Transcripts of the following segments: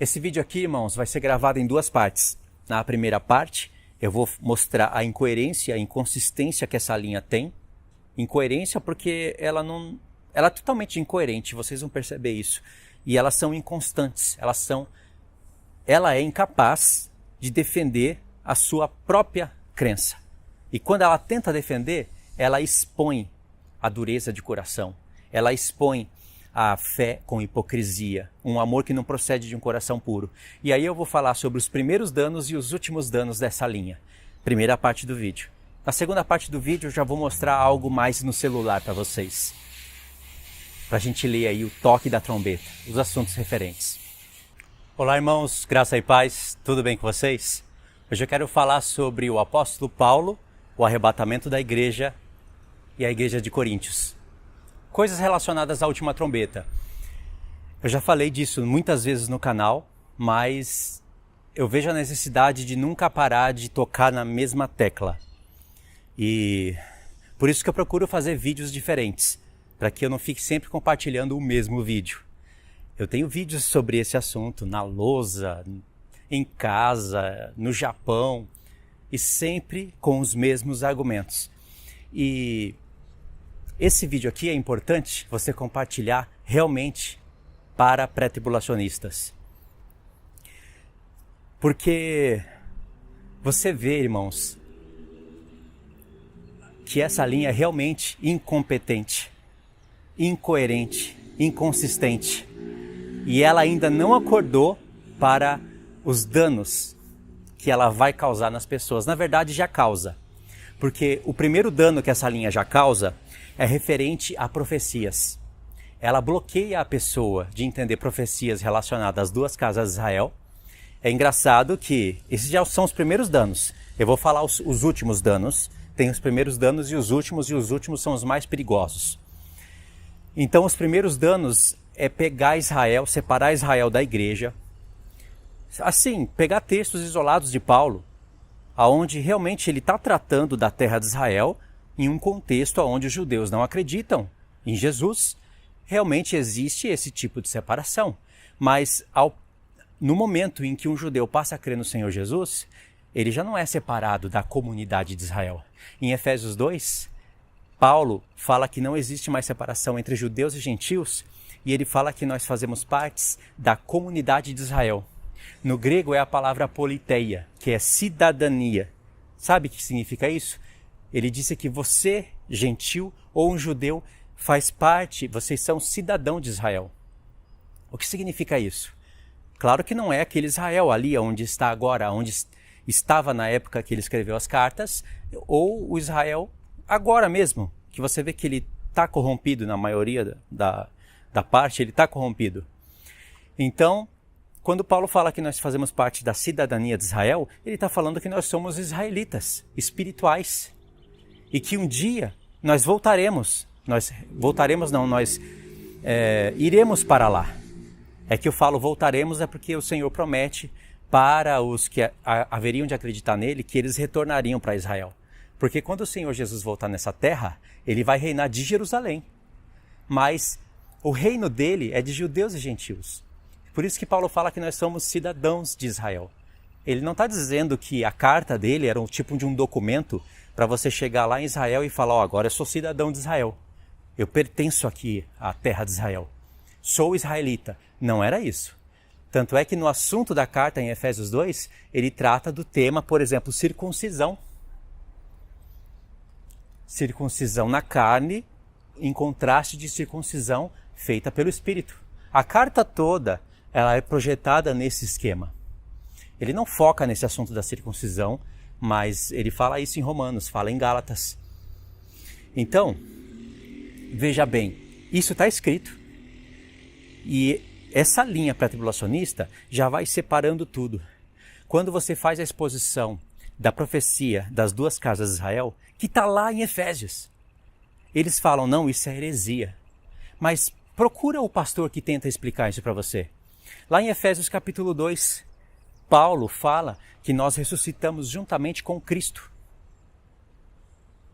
Esse vídeo aqui, irmãos, vai ser gravado em duas partes. Na primeira parte, eu vou mostrar a incoerência, a inconsistência que essa linha tem. Incoerência porque ela é totalmente incoerente, vocês vão perceber isso. E elas são inconstantes, ela é incapaz de defender a sua própria crença. E quando ela tenta defender, ela expõe a dureza de coração. Ela expõe a fé com hipocrisia, um amor que não procede de um coração puro. E aí eu vou falar sobre os primeiros danos e os últimos danos dessa linha. Primeira parte do vídeo. Na segunda parte do vídeo eu já vou mostrar algo mais no celular para vocês. Para a gente ler aí o toque da trombeta, os assuntos referentes. Olá, irmãos, graça e paz, tudo bem com vocês? Hoje eu quero falar sobre o apóstolo Paulo, o arrebatamento da igreja e a igreja de Coríntios. Coisas relacionadas à última trombeta. Eu já falei disso muitas vezes no canal, mas eu vejo a necessidade de nunca parar de tocar na mesma tecla. E por isso que eu procuro fazer vídeos diferentes, para que eu não fique sempre compartilhando o mesmo vídeo. Eu tenho vídeos sobre esse assunto na lousa, em casa, no Japão, e sempre com os mesmos argumentos. E esse vídeo aqui é importante você compartilhar realmente para pré-tribulacionistas. Porque você vê, irmãos, que essa linha é realmente incompetente, incoerente, inconsistente. E ela ainda não acordou para os danos que ela vai causar nas pessoas. Na verdade, já causa. Porque o primeiro dano que essa linha já causa é referente a profecias. Ela bloqueia a pessoa de entender profecias relacionadas às duas casas de Israel. É engraçado que esses já são os primeiros danos. Eu vou falar os últimos danos. Tem os primeiros danos e os últimos são os mais perigosos. Então, os primeiros danos é pegar Israel, separar Israel da igreja. Assim, pegar textos isolados de Paulo, aonde realmente ele está tratando da terra de Israel em um contexto onde os judeus não acreditam em Jesus. Realmente existe esse tipo de separação. Mas no momento em que um judeu passa a crer no Senhor Jesus, ele já não é separado da comunidade de Israel. Em Efésios 2, Paulo fala que não existe mais separação entre judeus e gentios, e ele fala que nós fazemos parte da comunidade de Israel. No grego é a palavra politeia, que é cidadania. Sabe o que significa isso? Ele disse que você, gentil ou um judeu, faz parte, vocês são cidadão de Israel. O que significa isso? Claro que não é aquele Israel ali onde está agora, onde estava na época que ele escreveu as cartas, ou o Israel agora mesmo, que você vê que ele está corrompido na maioria da parte, ele está corrompido. Então, quando Paulo fala que nós fazemos parte da cidadania de Israel, ele está falando que nós somos israelitas, espirituais. E que um dia nós iremos para lá. É que eu falo voltaremos é porque o Senhor promete para os que haveriam de acreditar nele que eles retornariam para Israel. Porque quando o Senhor Jesus voltar nessa terra, ele vai reinar de Jerusalém. Mas o reino dele é de judeus e gentios. Por isso que Paulo fala que nós somos cidadãos de Israel. Ele não está dizendo que a carta dele era um tipo de um documento para você chegar lá em Israel e falar, agora eu sou cidadão de Israel. Eu pertenço aqui à terra de Israel. Sou israelita. Não era isso. Tanto é que no assunto da carta em Efésios 2, ele trata do tema, por exemplo, circuncisão. Circuncisão na carne, em contraste de circuncisão feita pelo Espírito. A carta toda, ela é projetada nesse esquema. Ele não foca nesse assunto da circuncisão, mas ele fala isso em Romanos, fala em Gálatas. Então, veja bem, isso está escrito. E essa linha pré-tribulacionista já vai separando tudo. Quando você faz a exposição da profecia das duas casas de Israel, que está lá em Efésios, eles falam, não, isso é heresia. Mas procura o pastor que tenta explicar isso para você. Lá em Efésios capítulo 2, Paulo fala que nós ressuscitamos juntamente com Cristo.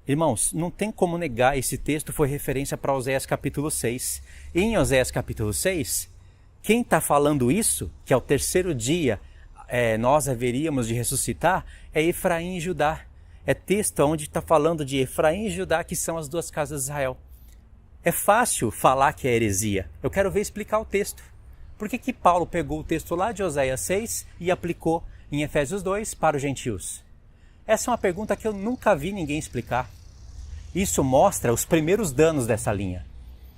Irmãos, não tem como negar, esse texto foi referência para Oséias capítulo 6. Em Oséias capítulo 6, Quem está falando isso, que ao terceiro dia nós haveríamos de ressuscitar, é Efraim e Judá. É texto onde está falando de Efraim e Judá, que são as duas casas de Israel. É fácil falar que é heresia. Eu quero ver explicar o texto. Por que Paulo pegou o texto lá de Oséias 6 e aplicou em Efésios 2 para os gentios? Essa é uma pergunta que eu nunca vi ninguém explicar. Isso mostra os primeiros danos dessa linha.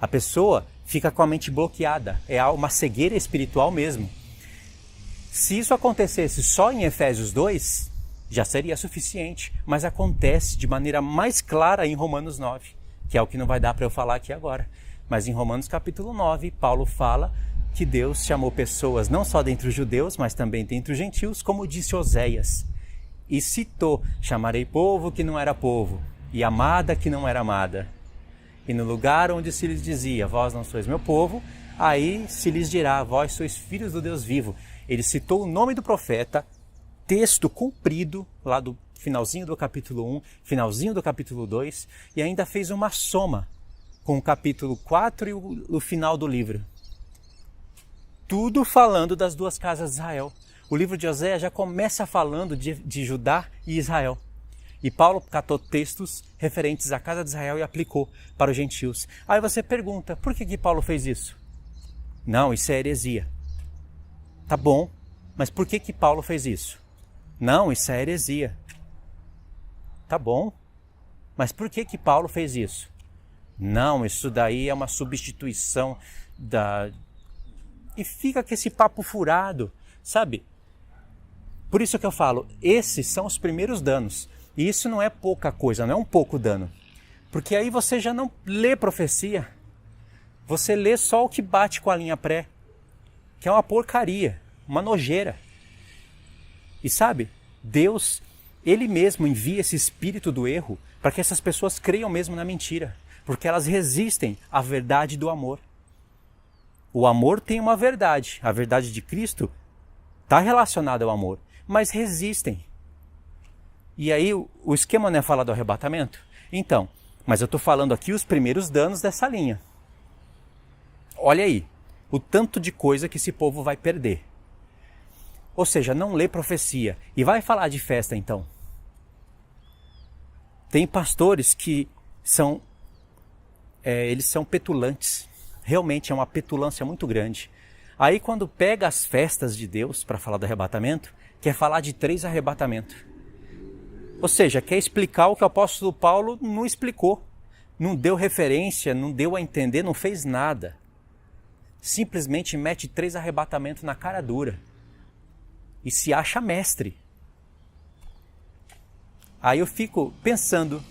A pessoa fica com a mente bloqueada, é uma cegueira espiritual mesmo. Se isso acontecesse só em Efésios 2, já seria suficiente, mas acontece de maneira mais clara em Romanos 9, que é o que não vai dar para eu falar aqui agora. Mas em Romanos capítulo 9, Paulo fala que Deus chamou pessoas não só dentre os judeus, mas também dentre os gentios, como disse Oséias. E citou, chamarei povo que não era povo, e amada que não era amada. E no lugar onde se lhes dizia, vós não sois meu povo, aí se lhes dirá, vós sois filhos do Deus vivo. Ele citou o nome do profeta, texto comprido, lá do finalzinho do capítulo 1, finalzinho do capítulo 2, e ainda fez uma soma com o capítulo 4 e o final do livro. Tudo falando das duas casas de Israel. O livro de Oséias já começa falando de Judá e Israel. E Paulo catou textos referentes à casa de Israel e aplicou para os gentios. Aí você pergunta, por que Paulo fez isso? Não, isso é heresia. Tá bom, mas por que Paulo fez isso? Não, isso é heresia. Tá bom, mas por que Paulo fez isso? Não, isso daí é uma substituição da... E fica com esse papo furado, sabe? Por isso que eu falo, esses são os primeiros danos. E isso não é pouca coisa, não é um pouco dano. Porque aí você já não lê profecia. Você lê só o que bate com a linha pré. Que é uma porcaria, uma nojeira. E sabe, Deus, Ele mesmo envia esse espírito do erro para que essas pessoas creiam mesmo na mentira. Porque elas resistem à verdade do amor. O amor tem uma verdade. A verdade de Cristo está relacionada ao amor. Mas resistem. E aí o esquema não é falar do arrebatamento? Então, mas eu estou falando aqui os primeiros danos dessa linha. Olha aí, o tanto de coisa que esse povo vai perder. Ou seja, não lê profecia. E vai falar de festa então. Tem pastores que eles são petulantes. Realmente é uma petulância muito grande. Aí quando pega as festas de Deus para falar do arrebatamento, quer falar de 3 arrebatamentos. Ou seja, quer explicar o que o apóstolo Paulo não explicou. Não deu referência, não deu a entender, não fez nada. Simplesmente mete 3 arrebatamentos na cara dura. E se acha mestre. Aí eu fico pensando,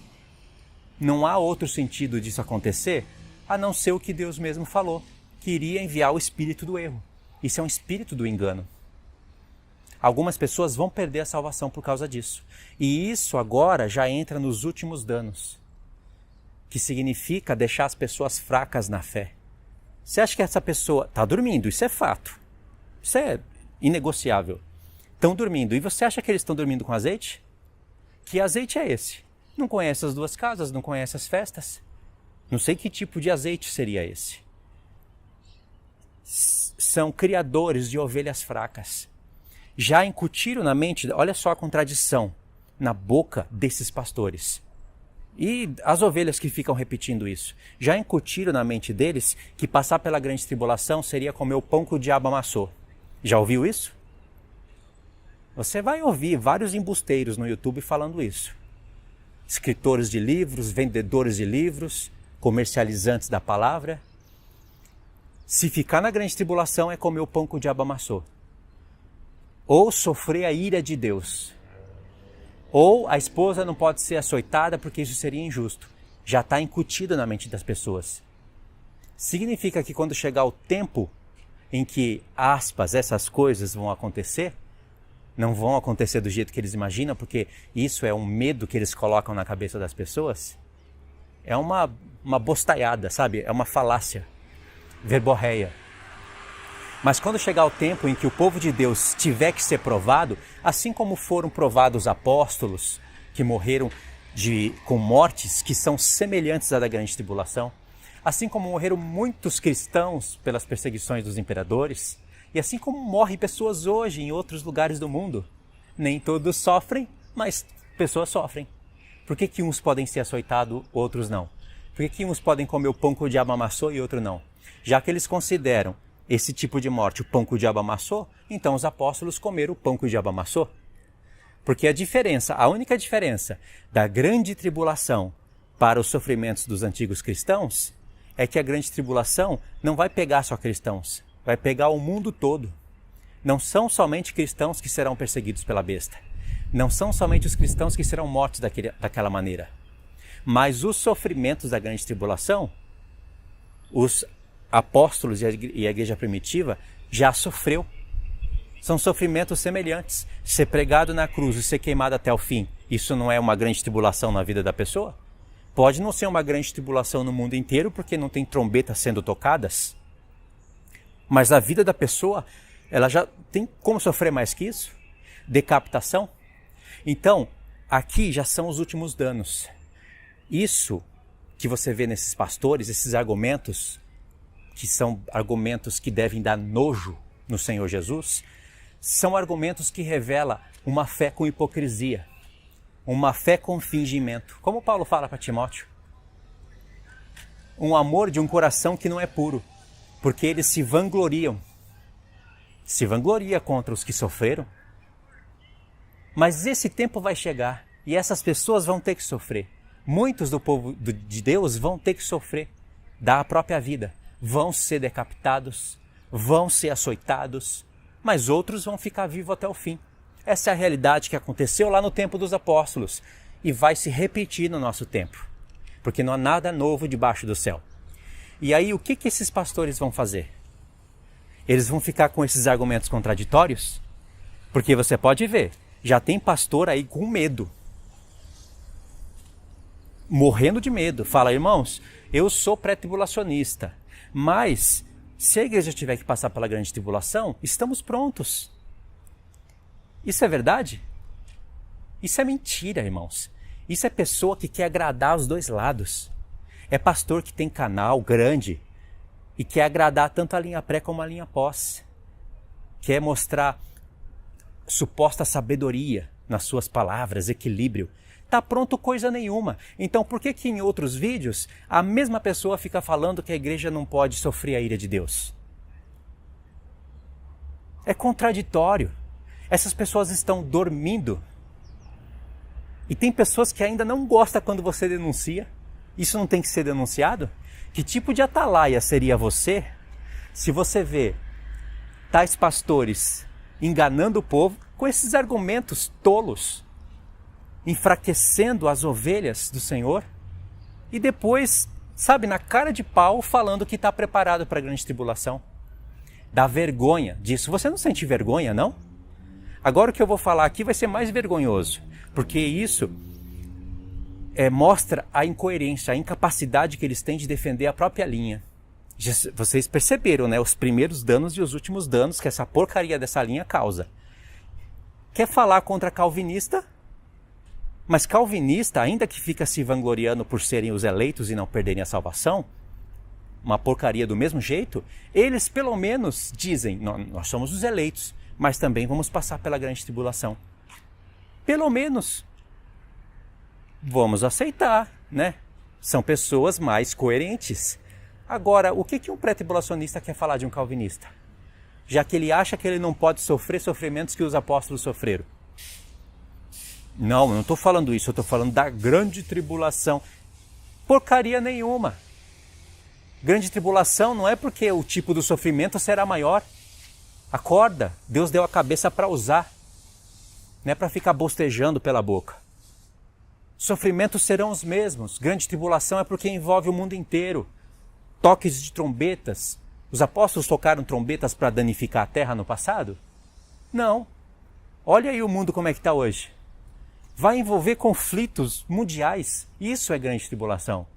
não há outro sentido disso acontecer, a não ser o que Deus mesmo falou, que iria enviar o espírito do erro. Isso é um espírito do engano. Algumas pessoas vão perder a salvação por causa disso. E isso agora já entra nos últimos danos, que significa deixar as pessoas fracas na fé. Você acha que essa pessoa está dormindo? Isso é fato. Isso é inegociável. Estão dormindo. E você acha que eles estão dormindo com azeite? Que azeite é esse? Não conhece as duas casas, não conhece as festas? Não sei que tipo de azeite seria esse. São criadores de ovelhas fracas. Já incutiram na mente, olha só a contradição, na boca desses pastores. E as ovelhas que ficam repetindo isso, já incutiram na mente deles que passar pela grande tribulação seria comer o pão que o diabo amassou. Já ouviu isso? Você vai ouvir vários embusteiros no YouTube falando isso. Escritores de livros, vendedores de livros, comercializantes da palavra. Se ficar na grande tribulação é comer o pão que o diabo amassou. Ou sofrer a ira de Deus. Ou a esposa não pode ser açoitada porque isso seria injusto. Já está incutido na mente das pessoas. Significa que quando chegar o tempo em que, aspas, essas coisas vão acontecer, não vão acontecer do jeito que eles imaginam, porque isso é um medo que eles colocam na cabeça das pessoas. É uma bostaiada, sabe? É uma falácia, verborreia. Mas quando chegar o tempo em que o povo de Deus tiver que ser provado, assim como foram provados os apóstolos que morreram com mortes que são semelhantes à da grande tribulação, assim como morreram muitos cristãos pelas perseguições dos imperadores, e assim como morrem pessoas hoje em outros lugares do mundo. Nem todos sofrem, mas pessoas sofrem. Por que uns podem ser açoitados, outros não? Por que uns podem comer o pão que o diabo amassou e outros não? Já que eles consideram esse tipo de morte o pão que o diabo amassou, então os apóstolos comeram o pão que o diabo amassou. Porque a única diferença da grande tribulação para os sofrimentos dos antigos cristãos é que a grande tribulação não vai pegar só cristãos, vai pegar o mundo todo. Não são somente cristãos que serão perseguidos pela besta. Não são somente os cristãos que serão mortos daquela maneira. Mas os sofrimentos da grande tribulação, os apóstolos e a igreja primitiva já sofreu. São sofrimentos semelhantes. Ser pregado na cruz e ser queimado até o fim, isso não é uma grande tribulação na vida da pessoa? Pode não ser uma grande tribulação no mundo inteiro, porque não tem trombetas sendo tocadas. Mas a vida da pessoa, ela já tem como sofrer mais que isso? Decapitação? Então, aqui já são os últimos danos. Isso que você vê nesses pastores, esses argumentos, que são argumentos que devem dar nojo no Senhor Jesus, são argumentos que revelam uma fé com hipocrisia, uma fé com fingimento. Como Paulo fala para Timóteo, um amor de um coração que não é puro, porque eles se vangloriam contra os que sofreram. Mas esse tempo vai chegar e essas pessoas vão ter que sofrer. Muitos do povo de Deus vão ter que sofrer da própria vida. Vão ser decapitados, vão ser açoitados, mas outros vão ficar vivos até o fim. Essa é a realidade que aconteceu lá no tempo dos apóstolos e vai se repetir no nosso tempo, porque não há nada novo debaixo do céu. E aí o que esses pastores vão fazer? Eles vão ficar com esses argumentos contraditórios? Porque você pode ver, já tem pastor aí com medo, morrendo de medo. Fala, irmãos, eu sou pré-tribulacionista, mas se a igreja tiver que passar pela grande tribulação, estamos prontos. Isso é verdade? Isso é mentira, irmãos. Isso é pessoa que quer agradar os dois lados. É pastor que tem canal grande e quer agradar tanto a linha pré como a linha pós. Quer mostrar suposta sabedoria nas suas palavras, equilíbrio. Está pronto coisa nenhuma. Então por que em outros vídeos a mesma pessoa fica falando que a igreja não pode sofrer a ira de Deus? É contraditório. Essas pessoas estão dormindo. E tem pessoas que ainda não gostam quando você denuncia. Isso não tem que ser denunciado? Que tipo de atalaia seria você se você vê tais pastores enganando o povo com esses argumentos tolos, enfraquecendo as ovelhas do Senhor e depois, sabe, na cara de pau falando que está preparado para a grande tribulação? Dá vergonha disso. Você não sente vergonha, não? Agora o que eu vou falar aqui vai ser mais vergonhoso, porque isso mostra a incoerência, a incapacidade que eles têm de defender a própria linha. Vocês perceberam, né? Os primeiros danos e os últimos danos que essa porcaria dessa linha causa. Quer falar contra calvinista? Mas calvinista, ainda que fica se vangloriando por serem os eleitos e não perderem a salvação, uma porcaria do mesmo jeito, eles pelo menos dizem, nós somos os eleitos, mas também vamos passar pela grande tribulação. Pelo menos vamos aceitar, né? São pessoas mais coerentes. Agora, o que um pré-tribulacionista quer falar de um calvinista? Já que ele acha que ele não pode sofrer sofrimentos que os apóstolos sofreram. Não, eu não estou falando isso, eu estou falando da grande tribulação. Porcaria nenhuma. Grande tribulação não é porque o tipo do sofrimento será maior. Acorda, Deus deu a cabeça para usar, não é para ficar bostejando pela boca. Sofrimentos serão os mesmos. Grande tribulação é porque envolve o mundo inteiro. Toques de trombetas. Os apóstolos tocaram trombetas para danificar a terra no passado? Não. Olha aí o mundo como é que está hoje. Vai envolver conflitos mundiais. Isso é grande tribulação.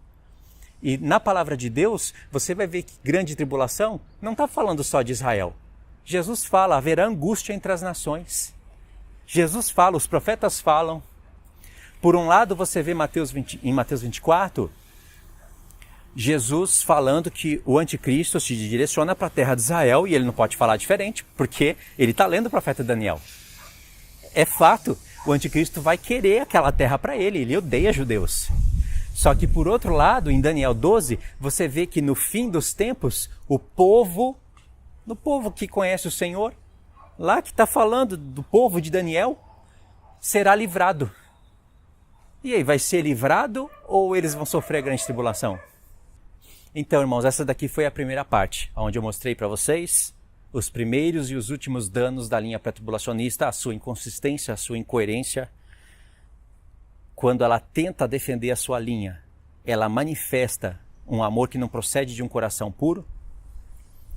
E na palavra de Deus, você vai ver que grande tribulação não está falando só de Israel. Jesus fala, haverá angústia entre as nações. Jesus fala, os profetas falam. Por um lado, você vê em Mateus 24, Jesus falando que o anticristo se direciona para a terra de Israel e ele não pode falar diferente, porque ele está lendo o profeta Daniel. É fato, o anticristo vai querer aquela terra para ele odeia judeus. Só que por outro lado, em Daniel 12, você vê que no fim dos tempos, o povo que conhece o Senhor, lá que está falando do povo de Daniel, será livrado. E aí, vai ser livrado ou eles vão sofrer grande tribulação? Então, irmãos, essa daqui foi a primeira parte, onde eu mostrei para vocês os primeiros e os últimos danos da linha pré-tribulacionista, a sua inconsistência, a sua incoerência. Quando ela tenta defender a sua linha, ela manifesta um amor que não procede de um coração puro.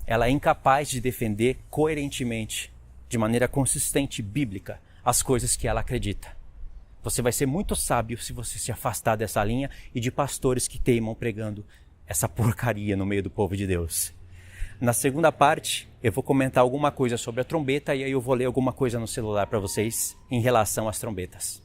Ela é incapaz de defender coerentemente, de maneira consistente, bíblica, as coisas que ela acredita. Você vai ser muito sábio se você se afastar dessa linha e de pastores que teimam pregando essa porcaria no meio do povo de Deus. Na segunda parte, eu vou comentar alguma coisa sobre a trombeta e aí eu vou ler alguma coisa no celular para vocês em relação às trombetas.